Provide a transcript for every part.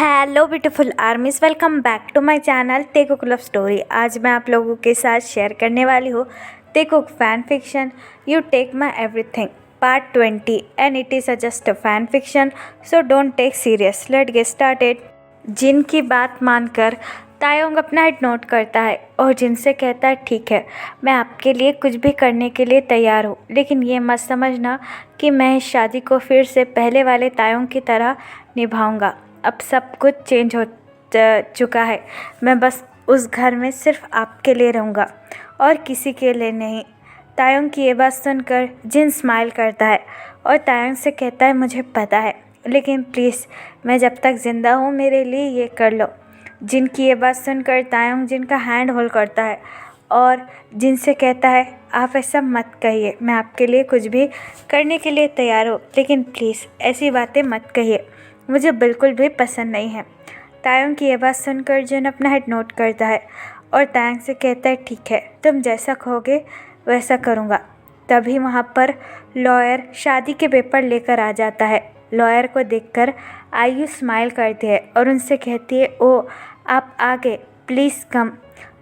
Hello beautiful armies, welcome back to my channel Taekook love story. आज मैं आप लोगों के साथ शेयर करने वाली हूँ Taekook fan fiction you take my everything part 20 and it is just a fan fiction, so don't take serious. Let get started. जिन की बात मानकर तायोंग अपना हेड नोट करता है और जिन से कहता है ठीक है, मैं आपके लिए कुछ भी करने के लिए तैयार हूँ, लेकिन ये मत समझना कि मैं इस शादी को फिर से पहले वाले तायोंग की तरह निभाऊंगा। अब सब कुछ चेंज हो चुका है। मैं बस उस घर में सिर्फ आपके लिए रहूँगा और किसी के लिए नहीं। तायोंग की ये बात सुनकर जिन स्माइल करता है और तायोंग से कहता है मुझे पता है, लेकिन प्लीज़ मैं जब तक ज़िंदा हूँ मेरे लिए ये कर लो। जिन की ये बात सुनकर तायोंग जिन का हैंड होल्ड करता है और जिन से कहता है आप ऐसा मत कहिए, मैं आपके लिए कुछ भी करने के लिए तैयार हूँ, लेकिन प्लीज़ ऐसी बातें मत कहिए, मुझे बिल्कुल भी पसंद नहीं है। तायोंग की ये बात सुनकर जिन अपना हेड नोट करता है और तायोंग से कहता है ठीक है, तुम जैसा कहोगे वैसा करूँगा। तभी वहाँ पर लॉयर शादी के पेपर लेकर आ जाता है। लॉयर को देखकर आयु स्माइल करती है और उनसे कहती है ओ आप आ गए, प्लीज़ कम।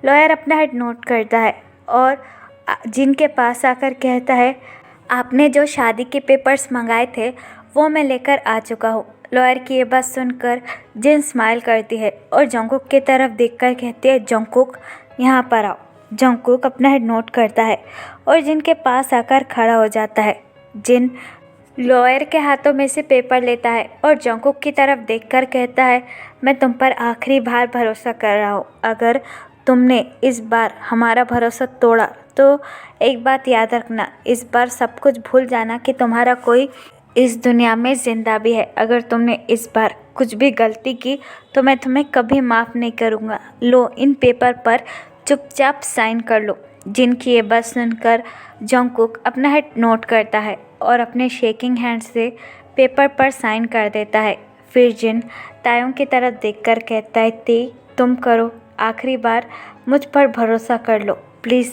लॉयर अपना हेड नोट करता है और जिन के पास आकर कहता है आपने जो शादी के पेपर्स मंगाए थे वो मैं लेकर आ चुका हूँ। लॉयर की ये बात सुनकर जिन स्माइल करती है और जंगकुक की तरफ देखकर कहती है जंगकुक यहाँ पर आओ। जंगकुक अपना हेड नोट करता है और जिन के पास आकर खड़ा हो जाता है। जिन लॉयर के हाथों में से पेपर लेता है और जंगकुक की तरफ देखकर कहता है मैं तुम पर आखिरी बार भरोसा कर रहा हूँ, अगर तुमने इस बार हमारा भरोसा तोड़ा तो एक बात याद रखना, इस बार सब कुछ भूल जाना कि तुम्हारा कोई इस दुनिया में ज़िंदा भी है। अगर तुमने इस बार कुछ भी गलती की तो मैं तुम्हें कभी माफ़ नहीं करूँगा। लो इन पेपर पर चुपचाप साइन कर लो। जिन की ये बात सुनकर जंगकुक अपना हेड नोट करता है और अपने शेकिंग हैंड से पेपर पर साइन कर देता है। फिर जिन तायोंग की तरफ देखकर कहता है ती तुम करो, आखिरी बार मुझ पर भरोसा कर लो प्लीज़,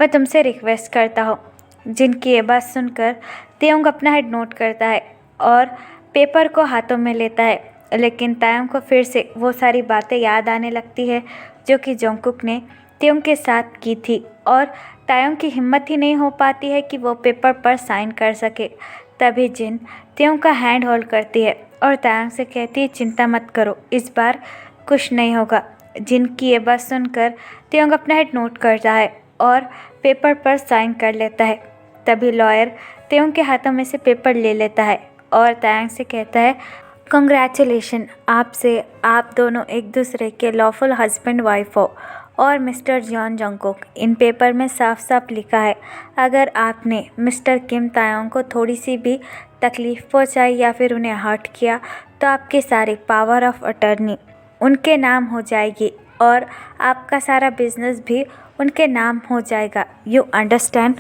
मैं तुमसे रिक्वेस्ट करता हूँ। जिनकी ये बात सुनकर तायोंग अपना हेड नोट करता है और पेपर को हाथों में लेता है, लेकिन तायोंग को फिर से वो सारी बातें याद आने लगती है जो कि जंगकुक ने तायोंग के साथ की थी और तायोंग की हिम्मत ही नहीं हो पाती है कि वो पेपर पर साइन कर सके। तभी जिन तायोंग का हैंड होल्ड करती है और तायोंग से कहती है चिंता मत करो, इस बार कुछ नहीं होगा। जिन की ये बात सुनकर तायोंग अपना हेड नोट करता है और पेपर पर साइन कर लेता है। तभी लॉयर तायोंग के हाथों में से पेपर ले लेता है और तायोंग से कहता है कंग्रेचुलेशन, आपसे आप दोनों एक दूसरे के लॉफुल हस्बैंड वाइफ हो। और मिस्टर जॉन जंगकुक, इन पेपर में साफ साफ लिखा है अगर आपने मिस्टर किम तायोंग को थोड़ी सी भी तकलीफ़ पहुंचाई या फिर उन्हें हर्ट किया तो आपकी सारी पावर ऑफ अटर्नी उनके नाम हो जाएगी और आपका सारा बिजनेस भी उनके नाम हो जाएगा। You understand.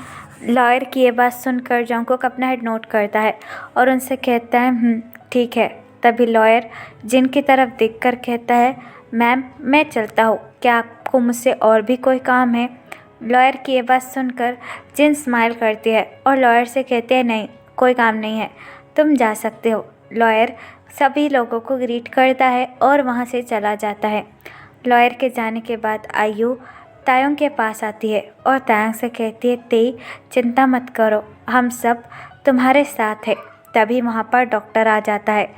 लॉयर की ये बात सुनकर जंगकुक अपना हेड नोट करता है और उनसे कहता है ठीक है। तभी लॉयर जिन की तरफ देखकर कहता है मैम मैं चलता हूँ, क्या आपको मुझसे और भी कोई काम है? लॉयर की ये बात सुनकर जिन स्माइल करती है और लॉयर से कहते हैं नहीं कोई काम नहीं है, तुम जा सकते हो। लॉयर सभी लोगों को ग्रीट करता है और वहाँ से चला जाता है। लॉयर के जाने के बाद आयु तायोंग के पास आती है और तायोंग से कहती है तेई चिंता मत करो, हम सब तुम्हारे साथ हैं। तभी वहाँ पर डॉक्टर आ जाता है।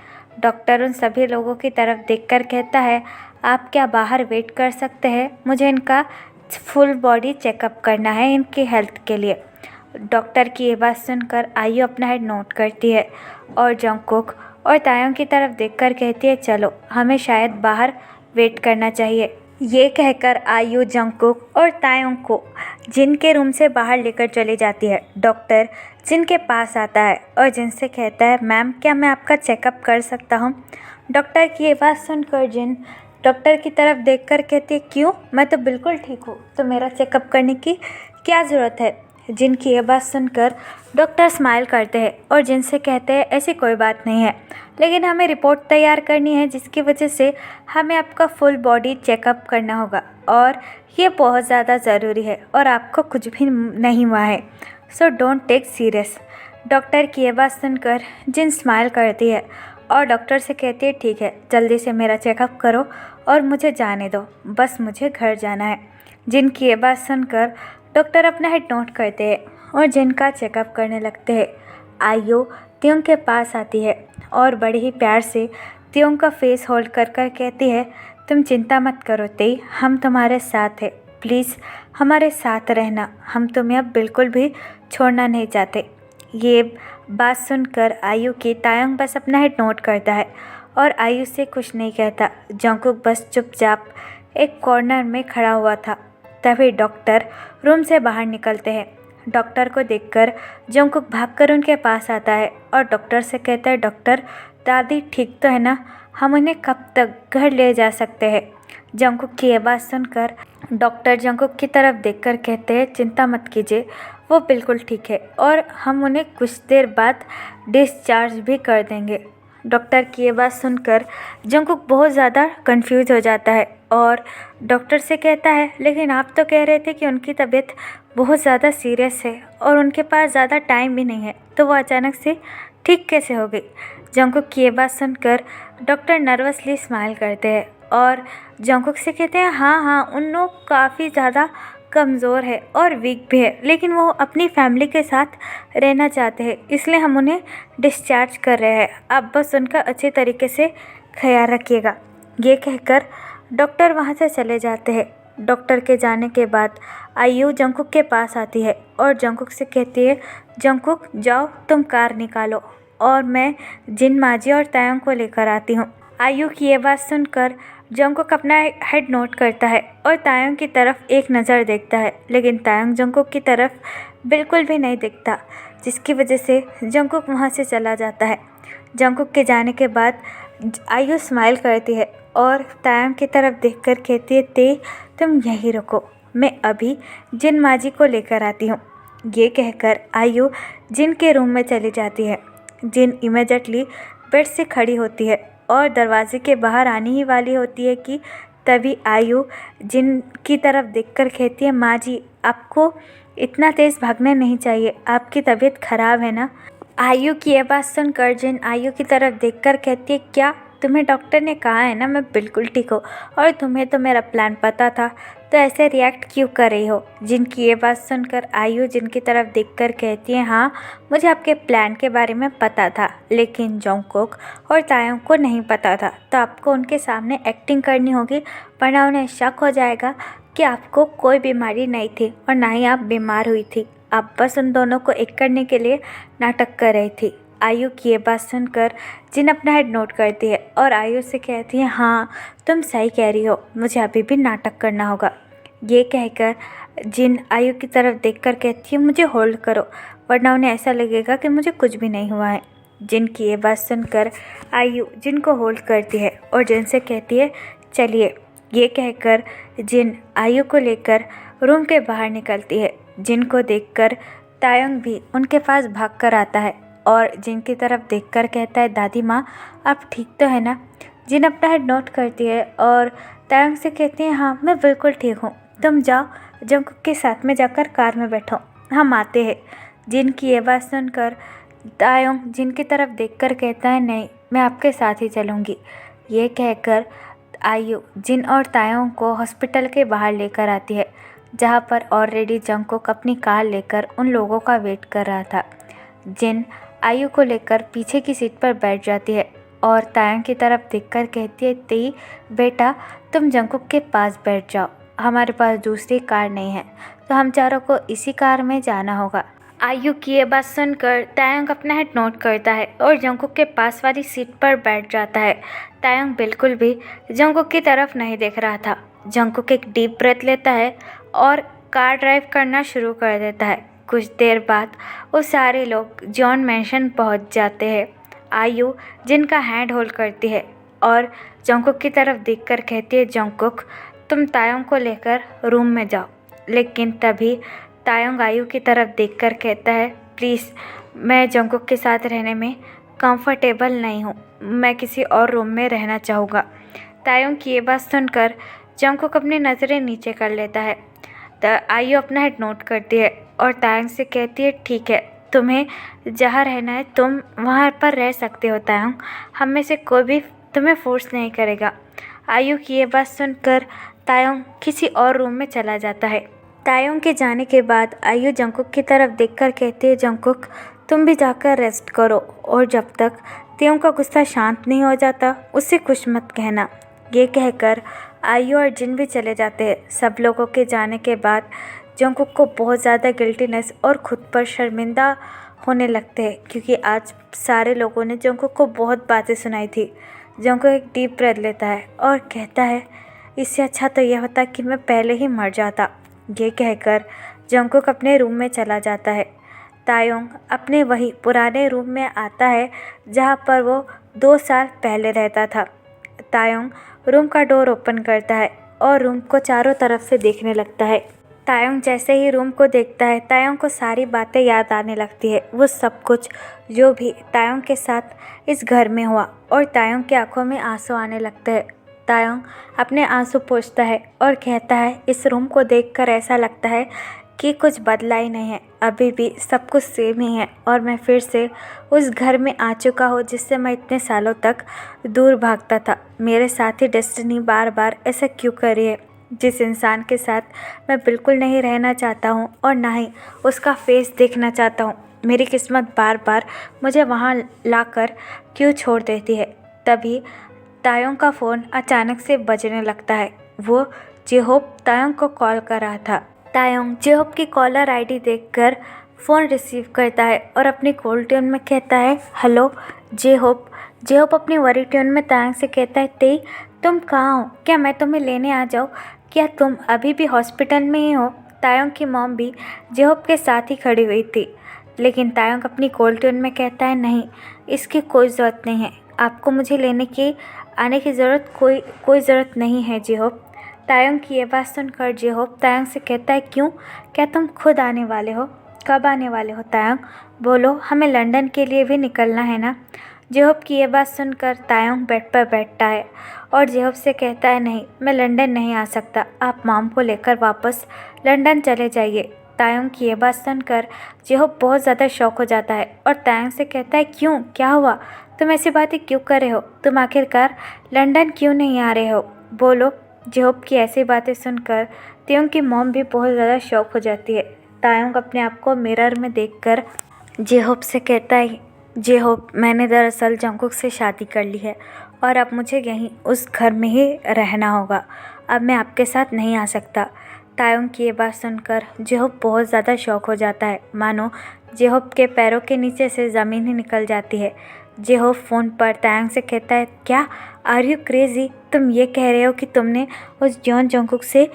डॉक्टर उन सभी लोगों की तरफ देखकर कहता है आप क्या बाहर वेट कर सकते हैं, मुझे इनका फुल बॉडी चेकअप करना है इनकी हेल्थ के लिए। डॉक्टर की ये बात सुनकर आयु अपना हेड नोट करती है और जंगकुक और तायोंग की तरफ देखकर कहती है चलो हमें शायद बाहर वेट करना चाहिए। ये कहकर आयु जंगकुक और तायोंग को जिन के रूम से बाहर लेकर चली जाती है। डॉक्टर जिन के पास आता है और जिन से कहता है मैम क्या मैं आपका चेकअप कर सकता हूँ? डॉक्टर की ये बात सुनकर जिन डॉक्टर की तरफ देखकर कहती है क्यों, मैं तो बिल्कुल ठीक हूँ, तो मेरा चेकअप करने की क्या ज़रूरत है? जिन की ये बात सुनकर डॉक्टर स्माइल करते हैं और जिन से कहते हैं ऐसी कोई बात नहीं है, लेकिन हमें रिपोर्ट तैयार करनी है जिसकी वजह से हमें आपका फुल बॉडी चेकअप करना होगा और ये बहुत ज़्यादा ज़रूरी है और आपको कुछ भी नहीं हुआ है, so don't take serious. Doctor की ये बात सुनकर जिन स्माइल करती है और डॉक्टर से कहती है ठीक है, जल्दी से मेरा चेकअप करो और मुझे जाने दो, बस मुझे घर जाना है। जिन की ये बात सुनकर डॉक्टर अपना हेड नोट करते हैं और जिन का चेकअप करने लगते हैं। आयु त्योंग के पास आती है और बड़े ही प्यार से त्योंग का फेस होल्ड कर कर कहती है, तुम चिंता मत करो तेई, हम तुम्हारे साथ हैं, प्लीज़ हमारे साथ रहना, हम तुम्हें अब बिल्कुल भी छोड़ना नहीं चाहते। ये बात सुनकर आयु की तायंग बस अपना हेड नोट करता है और आयु से कुछ नहीं कहता। जंकुक बस चुपचाप एक कॉर्नर में खड़ा हुआ था। तभी डॉक्टर रूम से बाहर निकलते हैं। डॉक्टर को देखकर जंकुक भागकर उनके पास आता है और डॉक्टर से कहता है, डॉक्टर दादी ठीक तो है ना, हम उन्हें कब तक घर ले जा सकते हैं। जंकुक की ये बात सुनकर डॉक्टर जंकुक की तरफ देखकर कहते हैं, चिंता मत कीजिए, वो बिल्कुल ठीक है और हम उन्हें कुछ देर बाद डिस्चार्ज भी कर देंगे। डॉक्टर की ये बात सुनकर जंकुक बहुत ज़्यादा कंफ्यूज हो जाता है और डॉक्टर से कहता है, लेकिन आप तो कह रहे थे कि उनकी तबीयत बहुत ज़्यादा सीरियस है और उनके पास ज़्यादा टाइम भी नहीं है, तो वो अचानक से ठीक कैसे हो गई। जंकुक की ये बात सुनकर डॉक्टर नर्वसली स्माइल करते हैं और जंकुक से कहते हैं, हाँ उन लोग काफ़ी ज़्यादा कमज़ोर है और वीक भी है, लेकिन वो अपनी फैमिली के साथ रहना चाहते हैं, इसलिए हम उन्हें डिस्चार्ज कर रहे हैं, आप बस उनका अच्छे तरीके से ख्याल रखिएगा। ये कहकर डॉक्टर वहाँ से चले जाते हैं। डॉक्टर के जाने के बाद आयु जंकुक के पास आती है और जंकुक से कहती है, जंकुक जाओ तुम कार निकालो और मैं जिन माजी और तायंग को लेकर आती हूँ। आयु की ये बात सुनकर जंकुक अपना हेड नोट करता है और तायंग की तरफ एक नज़र देखता है, लेकिन तायंग जंकुक की तरफ बिल्कुल भी नहीं दिखता, जिसकी वजह से जंकुक वहाँ से चला जाता है। जंकुक के जाने के बाद आयु स्माइल करती है और तायंग की तरफ देखकर कहती है, ते तुम यहीं रुको, मैं अभी जिन माजी को लेकर आती हूँ। ये कहकर आयु जिन के रूम में चली जाती है। जिन इमीडिएटली बेड से खड़ी होती है और दरवाजे के बाहर आने ही वाली होती है कि तभी आयु जिन की तरफ देखकर कहती है, माँ जी आपको इतना तेज़ भागना नहीं चाहिए, आपकी तबीयत खराब है ना। आयु की ये बात सुनकर जिन आयु की तरफ देखकर कहती है, क्या तुम्हें डॉक्टर ने कहा है ना मैं बिल्कुल ठीक हूँ और तुम्हें तो मेरा प्लान पता था, तो ऐसे रिएक्ट क्यों कर रही हो। जिनकी ये बात सुनकर आयु जिनकी तरफ देखकर कहती है, हाँ मुझे आपके प्लान के बारे में पता था, लेकिन जंकुक और तायंग को नहीं पता था, तो आपको उनके सामने एक्टिंग करनी होगी, वरना उन्हें शक हो जाएगा कि आपको कोई बीमारी नहीं थी और ना ही आप बीमार हुई थी, आप बस उन दोनों को एक करने के लिए नाटक कर रही थी। आयु की ये बात सुनकर जिन अपना हेड नोट करती है और आयु से कहती है, हाँ तुम सही कह रही हो, मुझे अभी भी नाटक करना होगा। ये कहकर जिन आयु की तरफ देखकर कहती है, मुझे होल्ड करो, वरना उन्हें ऐसा लगेगा कि मुझे कुछ भी नहीं हुआ है। जिन की ये बात सुनकर आयु जिन को होल्ड करती है और जिन से कहती है, चलिए। ये कहकर जिन आयु को लेकर रूम के बाहर निकलती है। जिन को देखकर तायंग भी उनके पास भागकर आता है और जिन की तरफ देखकर कहता है, दादी माँ आप ठीक तो है ना। जिन अपना हेड नोट करती है और तायंग से कहती है, हाँ मैं बिल्कुल ठीक हूँ, तुम जाओ जंकुक के साथ में जाकर कार में बैठो, हम आते हैं। जिन की ये बात सुनकर तायंग जिन की तरफ देखकर कहता है, नहीं मैं आपके साथ ही चलूँगी। ये कहकर आयु जिन और तायंग को हॉस्पिटल के बाहर लेकर आती है, जहाँ पर ऑलरेडी जंकुक अपनी कार लेकर उन लोगों का वेट कर रहा था। जिन आयु को लेकर पीछे की सीट पर बैठ जाती है और तायंग की तरफ देखकर कहती है, तेई बेटा तुम जंकुक के पास बैठ जाओ, हमारे पास दूसरी कार नहीं है, तो हम चारों को इसी कार में जाना होगा। आयु की ये बात सुनकर तायंग अपना हेड नोट करता है और जंकुक के पास वाली सीट पर बैठ जाता है। तायंग बिल्कुल भी जंकुक की तरफ नहीं देख रहा था। जंकुक एक डीप ब्रेथ लेता है और कार ड्राइव करना शुरू कर देता है। कुछ देर बाद वो सारे लोग जॉन मैंशन पहुंच जाते हैं। आयु जिनका हैंड होल्ड करती है और जंकुक की तरफ देखकर कहती है, जंकुक तुम तायंग को लेकर रूम में जाओ। लेकिन तभी तायंग आयु की तरफ देखकर कहता है, प्लीज़ मैं जंकुक के साथ रहने में कंफर्टेबल नहीं हूँ, मैं किसी और रूम में रहना चाहूँगा। तायंग की ये बात सुनकर जंकुक अपनी नज़रें नीचे कर लेता है। आयु अपना हेड नोट करती है और तायंग से कहती है, ठीक है तुम्हें जहाँ रहना है तुम वहाँ पर रह सकते हो तायंग, हम में से कोई भी तुम्हें फोर्स नहीं करेगा। आयु की ये बात सुनकर तायंग किसी और रूम में चला जाता है। तायंग के जाने के बाद आयु जंगकुक की तरफ देखकर कहती है, जंगकुक तुम भी जाकर रेस्ट करो और जब तक तायंग का गुस्सा शांत नहीं हो जाता उससे कुछ मत कहना। ये कहकर आयु और जिन भी चले जाते हैं। सब लोगों के जाने के बाद जंगकुक को बहुत ज़्यादा गिल्टीनेस और खुद पर शर्मिंदा होने लगते हैं क्योंकि आज सारे लोगों ने जंगकुक को बहुत बातें सुनाई थी। जंगकुक एक डीप ब्रेथ लेता है और कहता है, इससे अच्छा तो यह होता कि मैं पहले ही मर जाता। ये कहकर जंगकुक अपने रूम में चला जाता है। तायोंग अपने वही पुराने रूम में आता है जहाँ पर वो 2 साल पहले रहता था। तायोंग रूम का डोर ओपन करता है और रूम को चारों तरफ से देखने लगता है। तायोंग जैसे ही रूम को देखता है तायोंग को सारी बातें याद आने लगती है, वो सब कुछ जो भी तायोंग के साथ इस घर में हुआ, और तायोंग की आंखों में आंसू आने लगते हैं। तायोंग अपने आंसू पोंछता है और कहता है, इस रूम को देखकर ऐसा लगता है कि कुछ बदला ही नहीं है, अभी भी सब कुछ सेम ही है और मैं फिर से उस घर में आ चुका हूँ जिससे मैं इतने सालों तक दूर भागता था। मेरे साथ ही डेस्टिनी बार बार ऐसा क्यों कर रही है? जिस इंसान के साथ मैं बिल्कुल नहीं रहना चाहता हूँ और ना ही उसका फेस देखना चाहता हूँ, मेरी किस्मत बार बार मुझे वहाँ लाकर क्यों छोड़ देती है। तभी तायोंग का फ़ोन अचानक से बजने लगता है। वो जेहोप तायोंग को कॉल कर रहा था। तायोंग जेहोप की कॉलर आईडी देखकर फ़ोन रिसीव करता है और अपनी कॉल ट्यून में कहता है, हेलो जेहोप। जेहोप अपनी वरी ट्यून में तायोंग से कहता है, तेई तुम कहाँ हो? क्या मैं तुम्हें लेने आ जाऊँ? क्या तुम अभी भी हॉस्पिटल में ही हो? तायोंग की मॉम भी जेहोप के साथ ही खड़ी हुई थी, लेकिन तायोंग अपनी कॉल ट्यून में कहता है, नहीं, इसकी कोई ज़रूरत नहीं है, आपको मुझे लेने की आने की कोई ज़रूरत नहीं है जेहोप। तायोंग की ये बात सुनकर जेहोप तायोंग से कहता है, क्यों? क्या तुम खुद आने वाले हो? कब आने वाले हो तायोंग? बोलो, हमें लंदन के लिए भी निकलना है ना। जेहोप की ये बात सुनकर तायोंग बेड पर बैठता है और जेहोप से कहता है, नहीं, मैं लंदन नहीं आ सकता, आप मॉम को लेकर वापस लंदन चले जाइए। तायोंग की ये बात सुनकर जेहोप बहुत ज़्यादा शॉक हो जाता है और तायोंग से कहता है, क्यों, क्या हुआ? तुम ऐसी बातें क्यों कर रहे हो? तुम आखिरकार लंदन क्यों नहीं आ रहे हो? बोलो। जेहोप की ऐसी बातें सुनकर तायोंग की मॉम भी बहुत ज़्यादा शॉक हो जाती है। तायोंग अपने आप को मिरर में देखकर जेहोप से कहता है, जेहोप, मैंने दरअसल जंगकुक से शादी कर ली है और अब मुझे यहीं उस घर में ही रहना होगा, अब मैं आपके साथ नहीं आ सकता। तायोंग की ये बात सुनकर जेहोप बहुत ज़्यादा शॉक हो जाता है, मानो जेहोप के पैरों के नीचे से ज़मीन ही निकल जाती है। जेहोप फ़ोन पर तायोंग से कहता है, क्या आर यू क्रेज़ी? तुम ये कह रहे हो कि तुमने उस जॉन जंगकुक से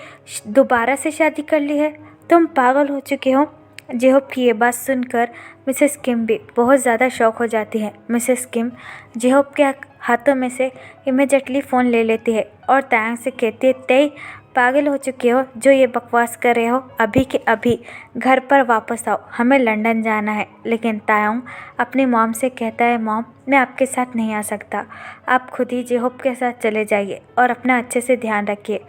दोबारा से शादी कर ली है? तुम पागल हो चुके हो। जेहोप की ये बात सुनकर मिसेस किम भी बहुत ज़्यादा शॉक हो जाती है। मिसेस किम जेहोप के हाथों में से इमीडिएटली फ़ोन ले लेती है और तायोंग से कहती है, तेई पागल हो चुके हो, जो ये बकवास कर रहे हो, अभी के अभी घर पर वापस आओ, हमें लंदन जाना है। लेकिन तायोंग अपनी मॉम से कहता है, मॉम, मैं आपके साथ नहीं आ सकता, आप खुद ही जेहोप के साथ चले जाइए और अपना अच्छे से ध्यान रखिए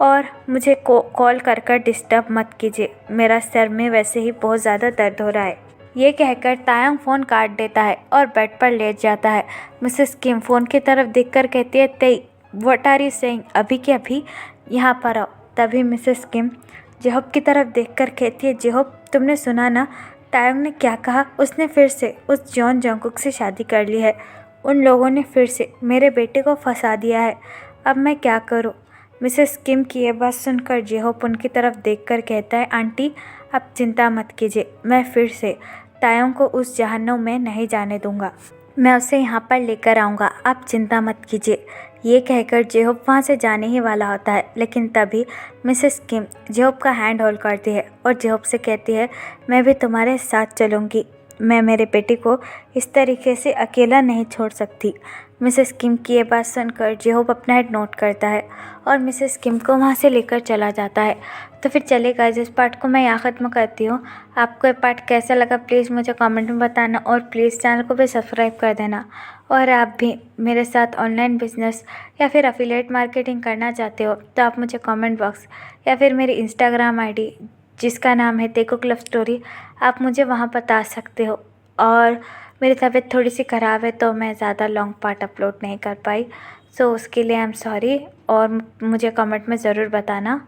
और मुझे कॉल कर डिस्टर्ब मत कीजिए, मेरा सर में वैसे ही बहुत ज़्यादा दर्द हो रहा है। ये कहकर तायोंग फ़ोन काट देता है और बेड पर लेट जाता है। मिसेस किम फ़ोन की तरफ देखकर कहती है, तेई व्हाट आर यू सेइंग? अभी के अभी यहाँ पर आओ। तभी मिसेस किम जेहोप की तरफ देखकर कहती है, जेहोप, तुमने सुना ना तायोंग ने क्या कहा? उसने फिर से उस जॉन जंगकुक से शादी कर ली है। उन लोगों ने फिर से मेरे बेटे को फंसा दिया है, अब मैं क्या करूँ? मिसेस किम की ये बात सुनकर जेहोप उनकी तरफ देखकर कहता है, आंटी, आप चिंता मत कीजिए, मैं फिर से तायोंग को उस जहन्नुम में नहीं जाने दूंगा, मैं उसे यहाँ पर लेकर आऊँगा, आप चिंता मत कीजिए। ये कहकर जेहोप वहाँ से जाने ही वाला होता है, लेकिन तभी मिसेस किम जेहोप का हैंड होल्ड करती है और जेहोप से कहती है, मैं भी तुम्हारे साथ चलूँगी, मैं मेरे बेटे को इस तरीके से अकेला नहीं छोड़ सकती। मिसेस किम की ये बात सुनकर जेहोप अपना हेड नोट करता है और मिसेस किम को वहाँ से लेकर चला जाता है। तो फिर चलेगा, इस पार्ट को मैं यहाँ ख़त्म करती हूँ। आपको ये पार्ट कैसा लगा प्लीज़ मुझे कमेंट में बताना और प्लीज़ चैनल को भी सब्सक्राइब कर देना। और आप भी मेरे साथ ऑनलाइन बिजनेस या फिर एफिलिएट मार्केटिंग करना चाहते हो तो आप मुझे कमेंट बॉक्स या फिर मेरी इंस्टाग्राम आईडी जिसका नाम है तेकुक लव स्टोरी, आप मुझे वहाँ बता सकते हो। और मेरी तबीयत थोड़ी सी ख़राब है तो मैं ज़्यादा लॉन्ग पार्ट अपलोड नहीं कर पाई, सो उसके लिए आई एम सॉरी। और मुझे कमेंट में ज़रूर बताना।